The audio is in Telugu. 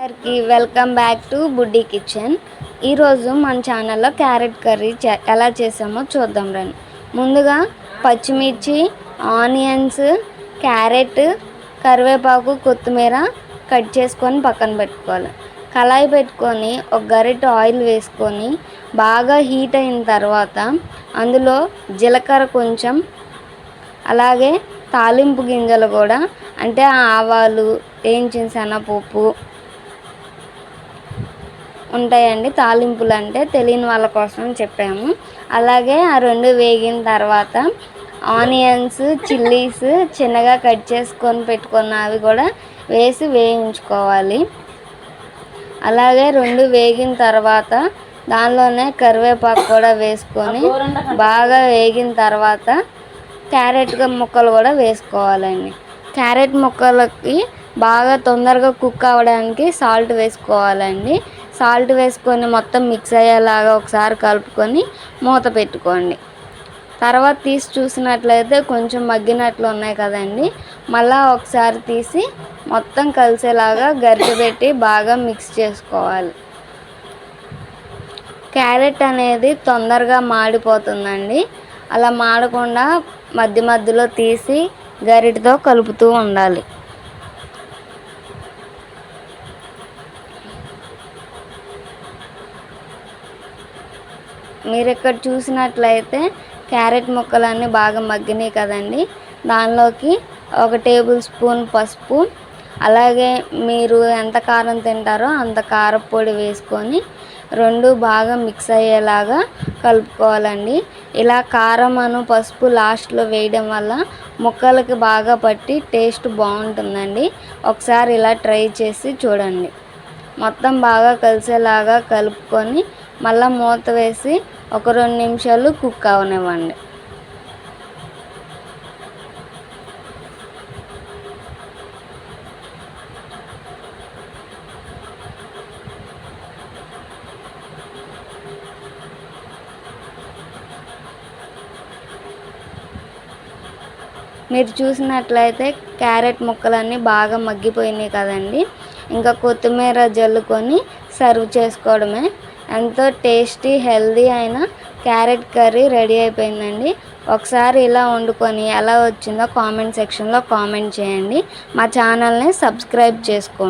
అందరికీ welcome back to buddy kitchen. ఈరోజు మన ఛానల్లో క్యారెట్ కర్రీ ఎలా చేసామో చూద్దాం రండి. ముందుగా పచ్చిమిర్చి, ఆనియన్స్, క్యారెట్, కరివేపాకు, కొత్తిమీర కట్ చేసుకొని పక్కన పెట్టుకోవాలి. కళాయి పెట్టుకొని ఒక గరిటె ఆయిల్ వేసుకొని బాగా హీట్ అయిన తర్వాత అందులో జీలకర్ర కొంచెం, అలాగే తాలింపు గింజలు కూడా, అంటే ఆవాలు, వేయించిన శనగపప్పు ఉంటాయండి. తాలింపులు అంటే తెలియని వాళ్ళ కోసం చెప్పాము. అలాగే ఆ రెండు వేగిన తర్వాత ఆనియన్స్, చిల్లీస్ చిన్నగా కట్ చేసుకొని పెట్టుకున్నవి కూడా వేసి వేయించుకోవాలి. అలాగే రెండు వేగిన తర్వాత దానిలోనే కరివేపాకు కూడా వేసుకొని బాగా వేగిన తర్వాత క్యారెట్ ముక్కలు కూడా వేసుకోవాలండి. క్యారెట్ ముక్కలకి బాగా తొందరగా కుక్ అవ్వడానికి సాల్ట్ వేసుకోవాలండి. సాల్ట్ వేసుకొని మొత్తం మిక్స్ అయ్యేలాగా ఒకసారి కలుపుకొని మూత పెట్టుకోండి. తర్వాత తీసి చూసినట్లయితే కొంచెం మగ్గినట్లు ఉన్నాయి కదండి. మళ్ళీ ఒకసారి తీసి మొత్తం కలిసేలాగా గరిటె పెట్టి బాగా మిక్స్ చేసుకోవాలి. క్యారెట్ అనేది తొందరగా మాడిపోతుందండి. అలా మాడకుండా మధ్య మధ్యలో తీసి గరిటెతో కలుపుతూ ఉండాలి. మీరు ఇక్కడ చూసినట్లయితే క్యారెట్ ముక్కలన్నీ బాగా మగ్గినాయి కదండి. దానిలోకి 1 టేబుల్ స్పూన్ పసుపు, అలాగే మీరు ఎంత కారం తింటారో అంత కారపొడి వేసుకొని రెండు బాగా మిక్స్ అయ్యేలాగా కలుపుకోవాలండి. ఇలా కారం పసుపు లాస్ట్లో వేయడం వల్ల ముక్కలకి బాగా పట్టి టేస్ట్ బాగుంటుందండి. ఒకసారి ఇలా ట్రై చేసి చూడండి. మొత్తం బాగా కలిసేలాగా కలుపుకొని మళ్ళీ మూత వేసి ఒక 2 నిమిషాలు కుక్ అవనివ్వండి. మీరు చూసినట్లయితే క్యారెట్ ముక్కలన్నీ బాగా మగ్గిపోయినాయి కదండి. ఇంకా కొత్తిమీర జల్లుకొని సర్వ్ చేసుకోవడమే. ఎంతో టేస్టీ, హెల్దీ అయిన క్యారెట్ కర్రీ రెడీ అయిపోయిందండి. ఒకసారి ఇలా వండుకొని ఎలా వచ్చిందో కామెంట్ సెక్షన్లో కామెంట్ చేయండి. మా ఛానల్ని సబ్స్క్రైబ్ చేసుకోండి.